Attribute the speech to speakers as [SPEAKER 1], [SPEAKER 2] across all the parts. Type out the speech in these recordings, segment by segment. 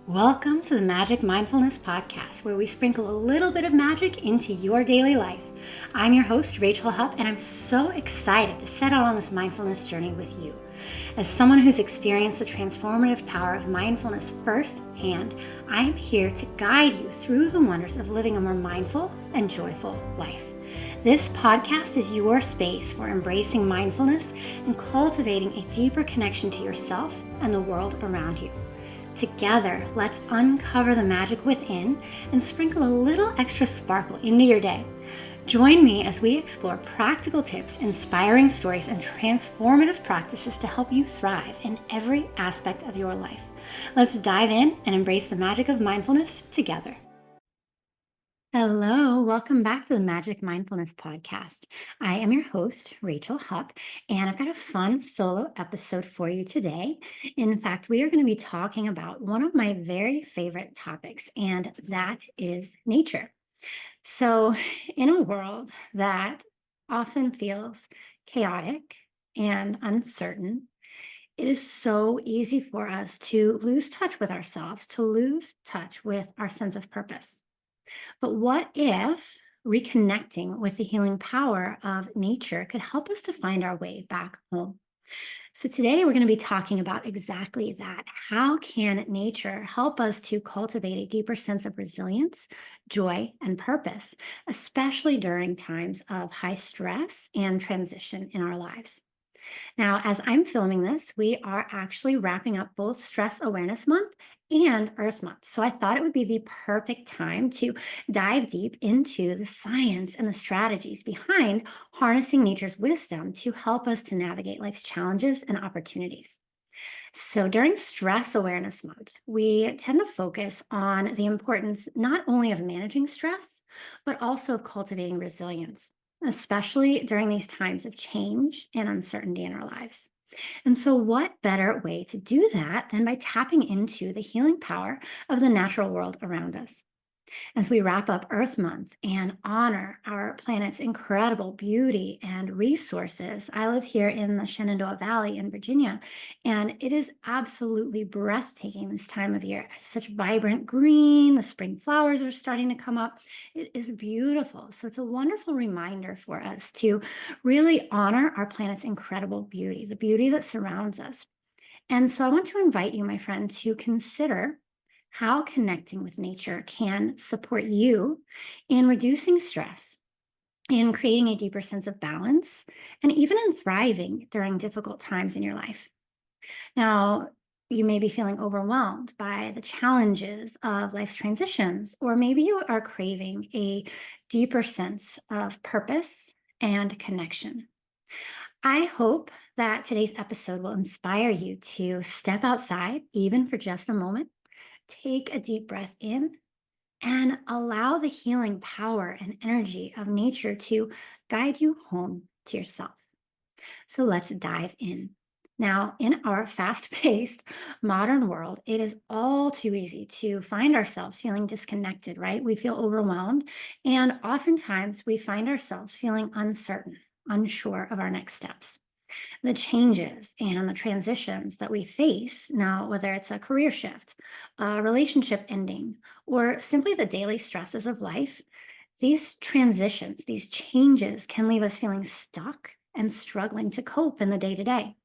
[SPEAKER 1] Welcome to the Magic Mindfulness Podcast, where we sprinkle a little bit of magic into your daily life. I'm your host, Rachel Hupp, and I'm so excited to set out on this mindfulness journey with you. As someone who's experienced the transformative power of mindfulness firsthand, I am here to guide you through the wonders of living a more mindful and joyful life. This podcast is your space for embracing mindfulness and cultivating a deeper connection to yourself and the world around you. Together, let's uncover the magic within and sprinkle a little extra sparkle into your day. Join me as we explore practical tips, inspiring stories, and transformative practices to help you thrive in every aspect of your life. Let's dive in and embrace the magic of mindfulness together. Hello, welcome back to the Magic Mindfulness Podcast. I am your host, Rachel Hupp, and I've got a fun solo episode for you today. In fact, we are going to be talking about one of my very favorite topics, and that is nature. So, in a world that often feels chaotic and uncertain, it is so easy for us to lose touch with ourselves, to lose touch with our sense of purpose. But what if reconnecting with the healing power of nature could help us to find our way back home? So, today we're going to be talking about exactly that. How can nature help us to cultivate a deeper sense of resilience, joy, and purpose, especially during times of high stress and transition in our lives? Now, as I'm filming this, we are actually wrapping up both Stress Awareness Month and Earth Month. So I thought it would be the perfect time to dive deep into the science and the strategies behind harnessing nature's wisdom to help us to navigate life's challenges and opportunities. So during Stress Awareness Month, we tend to focus on the importance not only of managing stress, but also of cultivating resilience, especially during these times of change and uncertainty in our lives. And so, what better way to do that than by tapping into the healing power of the natural world around us? As we wrap up Earth Month and honor our planet's incredible beauty and resources. I live here in the Shenandoah Valley in Virginia, and it is absolutely breathtaking this time of year. Such vibrant green, the spring flowers are starting to come up. It is beautiful. So it's a wonderful reminder for us to really honor our planet's incredible beauty, the beauty that surrounds us. And so I want to invite you, my friend, to consider how connecting with nature can support you in reducing stress, in creating a deeper sense of balance, and even in thriving during difficult times in your life. Now, you may be feeling overwhelmed by the challenges of life's transitions, or maybe you are craving a deeper sense of purpose and connection. I hope that today's episode will inspire you to step outside, even for just a moment, take a deep breath in, and allow the healing power and energy of nature to guide you home to yourself. So let's dive in. Now, in our fast paced modern world, it is all too easy to find ourselves feeling disconnected, right? We feel overwhelmed, and oftentimes we find ourselves feeling uncertain, unsure of our next steps. The changes and the transitions that we face now, whether it's a career shift, a relationship ending, or simply the daily stresses of life, these transitions, these changes can leave us feeling stuck and struggling to cope in the day to day.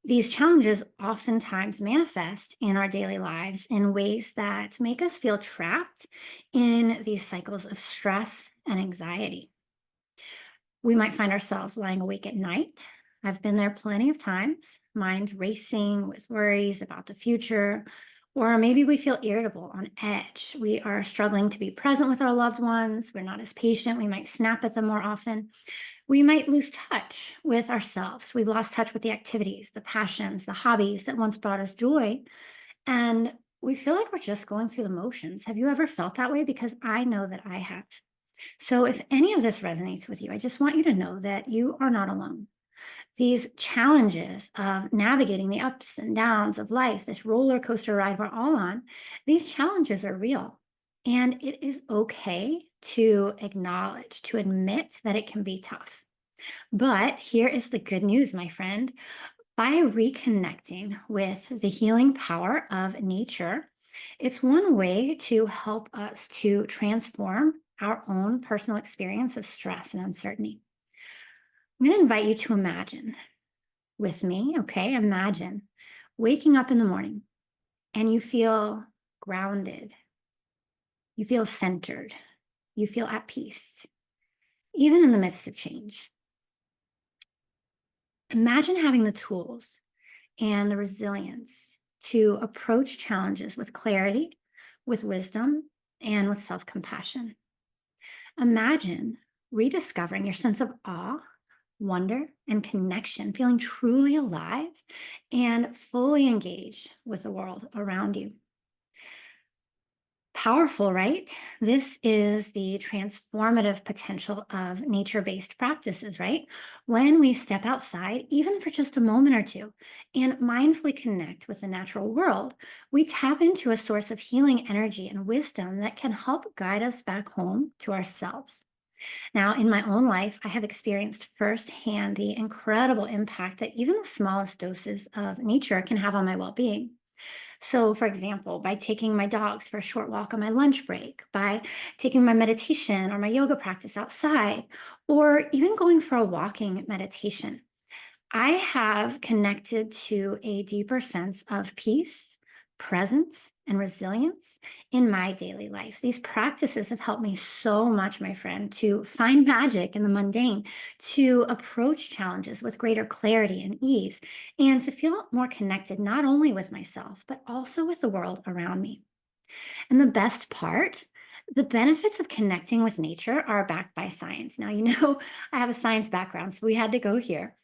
[SPEAKER 1] These challenges oftentimes manifest in our daily lives in ways that make us feel trapped in these cycles of stress and anxiety. We might find ourselves lying awake at night. I've been there plenty of times, mind racing with worries about the future, or maybe we feel irritable, on edge. We are struggling to be present with our loved ones. We're not as patient. We might snap at them more often. We might lose touch with ourselves. We've lost touch with the activities, the passions, the hobbies that once brought us joy. And we feel like we're just going through the motions. Have you ever felt that way? Because I know that I have. So, if any of this resonates with you, I just want you to know that you are not alone. These challenges of navigating the ups and downs of life, this roller coaster ride we're all on, these challenges are real. And it is okay to acknowledge, to admit that it can be tough. But here is the good news, my friend. By reconnecting with the healing power of nature, it's one way to help us to transform our own personal experience of stress and uncertainty. I'm going to invite you to imagine with me, okay? Imagine waking up in the morning and you feel grounded, you feel centered, you feel at peace, even in the midst of change. Imagine having the tools and the resilience to approach challenges with clarity, with wisdom, and with self compassion. Imagine rediscovering your sense of awe, wonder, and connection, feeling truly alive and fully engaged with the world around you. Powerful, right? This is the transformative potential of nature based practices, right? When we step outside, even for just a moment or two, and mindfully connect with the natural world, we tap into a source of healing energy and wisdom that can help guide us back home to ourselves. Now, in my own life, I have experienced firsthand the incredible impact that even the smallest doses of nature can have on my well being. So, for example, by taking my dogs for a short walk on my lunch break, by taking my meditation or my yoga practice outside, or even going for a walking meditation, I have connected to a deeper sense of peace, presence, and resilience in my daily life. These practices have helped me so much, my friend, to find magic in the mundane, to approach challenges with greater clarity and ease, and to feel more connected not only with myself, but also with the world around me. And the best part, the benefits of connecting with nature are backed by science. Now, I have a science background, so we had to go here.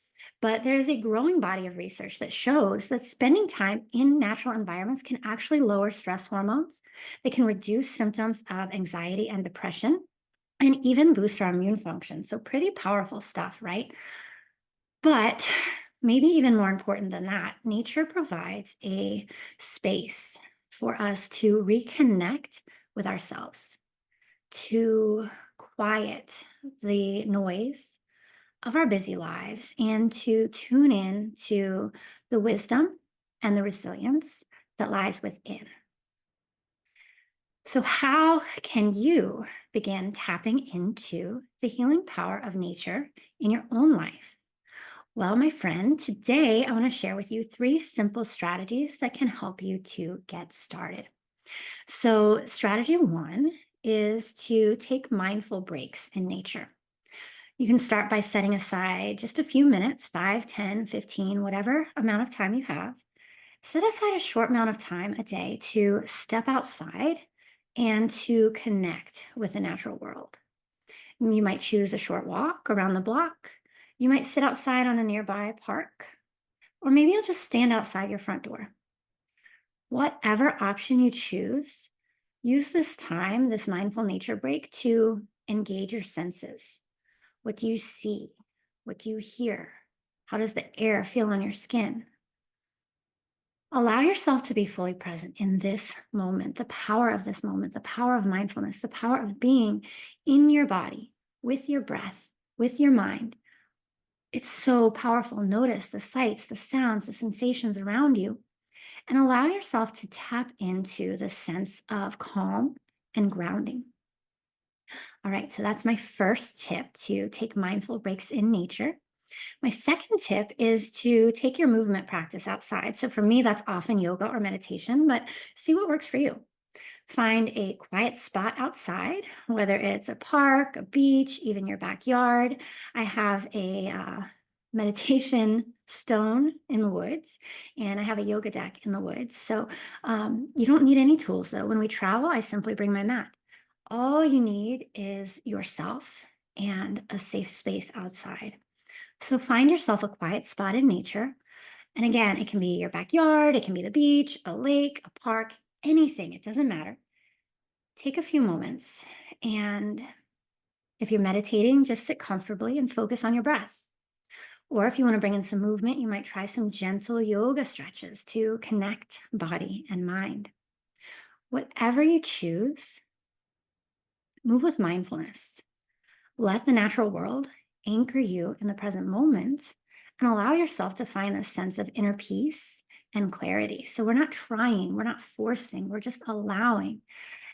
[SPEAKER 1] But there is a growing body of research that shows that spending time in natural environments can actually lower stress hormones. They can reduce symptoms of anxiety and depression, and even boost our immune function. So, pretty powerful stuff, right? But maybe even more important than that, nature provides a space for us to reconnect with ourselves, to quiet the noise of our busy lives, and to tune in to the wisdom and the resilience that lies within. So, how can you begin tapping into the healing power of nature in your own life? Well, my friend, today I want to share with you three simple strategies that can help you to get started. So, strategy one is to take mindful breaks in nature. You can start by setting aside just a few minutes, 5, 10, 15, whatever amount of time you have. Set aside a short amount of time a day to step outside and to connect with the natural world. You might choose a short walk around the block. You might sit outside on a nearby park, or maybe you'll just stand outside your front door. Whatever option you choose, use this time, this mindful nature break, to engage your senses. What do you see? What do you hear? How does the air feel on your skin? Allow yourself to be fully present in this moment, the power of this moment, the power of mindfulness, the power of being in your body, with your breath, with your mind. It's so powerful. Notice the sights, the sounds, the sensations around you, and allow yourself to tap into the sense of calm and grounding. All right, so that's my first tip, to take mindful breaks in nature. My second tip is to take your movement practice outside. So for me, that's often yoga or meditation, but see what works for you. Find a quiet spot outside, whether it's a park, a beach, even your backyard. I have a meditation stone in the woods, and I have a yoga deck in the woods. So you don't need any tools though. When we travel, I simply bring my mat. All you need is yourself and a safe space outside. So find yourself a quiet spot in nature. And again, it can be your backyard, it can be the beach, a lake, a park, anything. It doesn't matter. Take a few moments. And if you're meditating, just sit comfortably and focus on your breath. Or if you want to bring in some movement, you might try some gentle yoga stretches to connect body and mind. Whatever you choose, move with mindfulness. Let the natural world anchor you in the present moment and allow yourself to find a sense of inner peace and clarity. So we're not trying, we're not forcing, we're just allowing.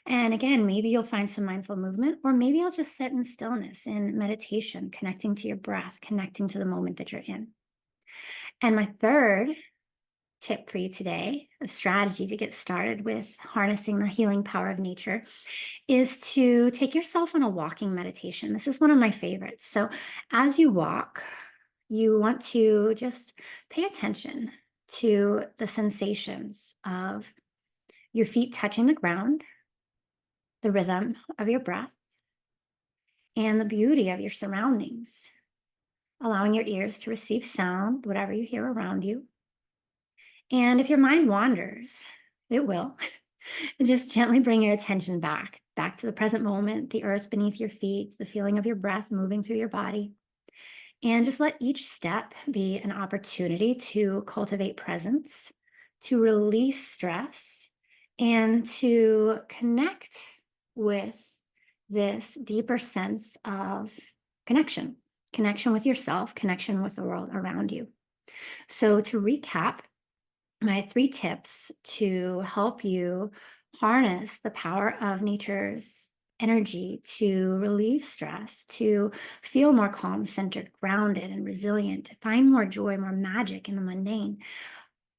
[SPEAKER 1] And again, maybe you'll find some mindful movement, or maybe you'll just sit in stillness in meditation, connecting to your breath, connecting to the moment that you're in. And my third tip for you today, a strategy to get started with harnessing the healing power of nature, is to take yourself on a walking meditation. This is one of my favorites. So, as you walk, you want to just pay attention to the sensations of your feet touching the ground, the rhythm of your breath, and the beauty of your surroundings, allowing your ears to receive sound, whatever you hear around you. And if your mind wanders, it will. Just gently bring your attention back to the present moment, the earth beneath your feet, the feeling of your breath moving through your body. And just let each step be an opportunity to cultivate presence, to release stress, and to connect with this deeper sense of connection, connection with yourself, connection with the world around you. So, to recap, my three tips to help you harness the power of nature's energy to relieve stress, to feel more calm, centered, grounded, and resilient, to find more joy, more magic in the mundane.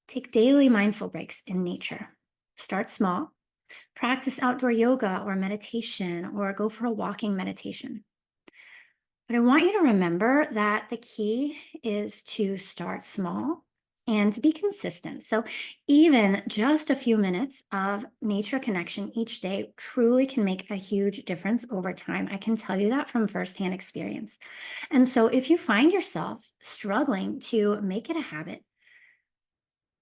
[SPEAKER 1] Take daily mindful breaks in nature. Start small, practice outdoor yoga or meditation, or go for a walking meditation. But I want you to remember that the key is to start small and to be consistent. So, even just a few minutes of nature connection each day truly can make a huge difference over time. I can tell you that from firsthand experience. And so, if you find yourself struggling to make it a habit,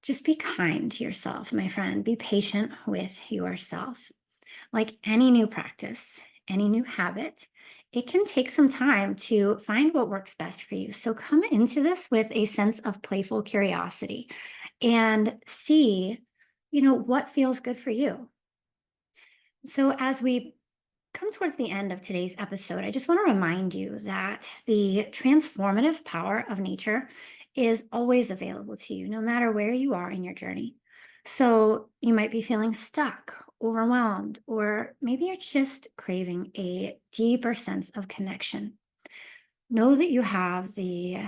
[SPEAKER 1] just be kind to yourself, my friend. Be patient with yourself. Like any new practice, any new habit, it can take some time to find what works best for you. So come into this with a sense of playful curiosity and see, what feels good for you. So as we come towards the end of today's episode, I just want to remind you that the transformative power of nature is always available to you, no matter where you are in your journey. So you might be feeling stuck, overwhelmed, or maybe you're just craving a deeper sense of connection. Know that you have the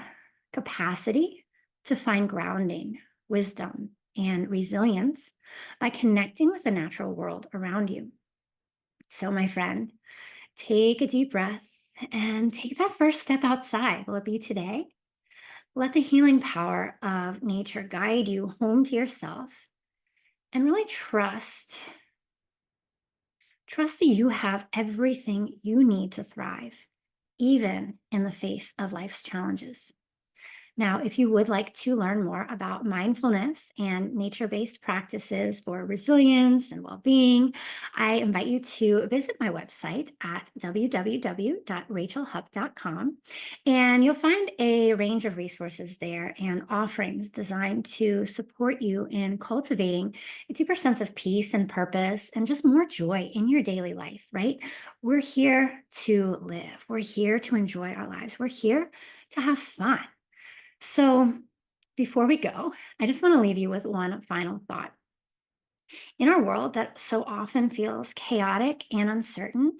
[SPEAKER 1] capacity to find grounding, wisdom, and resilience by connecting with the natural world around you. So, my friend, take a deep breath and take that first step outside. Will it be today? Let the healing power of nature guide you home to yourself and really trust that you have everything you need to thrive, even in the face of life's challenges. Now, if you would like to learn more about mindfulness and nature based practices for resilience and well being, I invite you to visit my website at www.rachelhupp.com. And you'll find a range of resources there and offerings designed to support you in cultivating a deeper sense of peace and purpose and just more joy in your daily life, right? We're here to live, we're here to enjoy our lives, we're here to have fun. So, before we go, I just want to leave you with one final thought. In our world that so often feels chaotic and uncertain,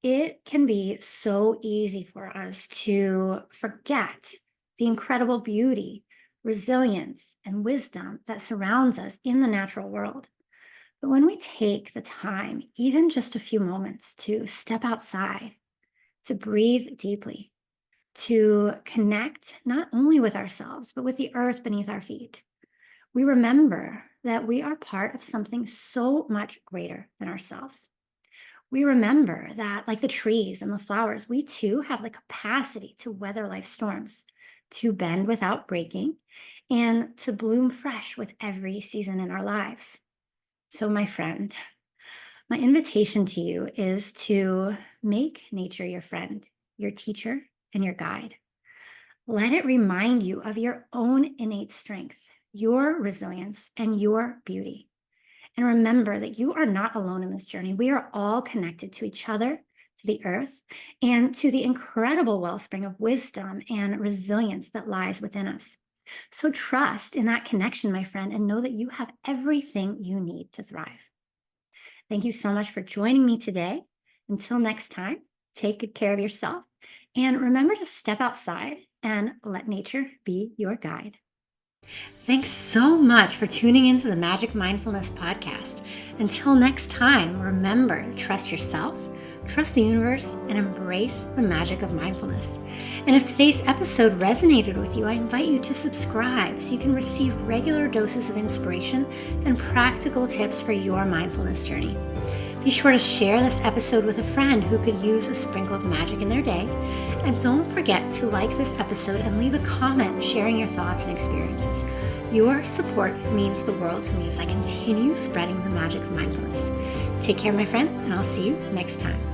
[SPEAKER 1] it can be so easy for us to forget the incredible beauty, resilience, and wisdom that surrounds us in the natural world. But when we take the time, even just a few moments, to step outside, to breathe deeply, to connect not only with ourselves, but with the earth beneath our feet, we remember that we are part of something so much greater than ourselves. We remember that, like the trees and the flowers, we too have the capacity to weather life's storms, to bend without breaking, and to bloom fresh with every season in our lives. So, my friend, my invitation to you is to make nature your friend, your teacher, and your guide. Let it remind you of your own innate strength, your resilience, and your beauty. And remember that you are not alone in this journey. We are all connected to each other, to the earth, and to the incredible wellspring of wisdom and resilience that lies within us. So trust in that connection, my friend, and know that you have everything you need to thrive. Thank you so much for joining me today. Until next time, take good care of yourself and remember to step outside and let nature be your guide. Thanks so much for tuning into the Magic Mindfulness podcast. Until next time, remember to trust yourself, trust the universe, and embrace the magic of mindfulness. And if today's episode resonated with you, I invite you to subscribe so you can receive regular doses of inspiration and practical tips for your mindfulness journey. Be sure to share this episode with a friend who could use a sprinkle of magic in their day. And don't forget to like this episode and leave a comment sharing your thoughts and experiences. Your support means the world to me as I continue spreading the magic of mindfulness. Take care, my friend, and I'll see you next time.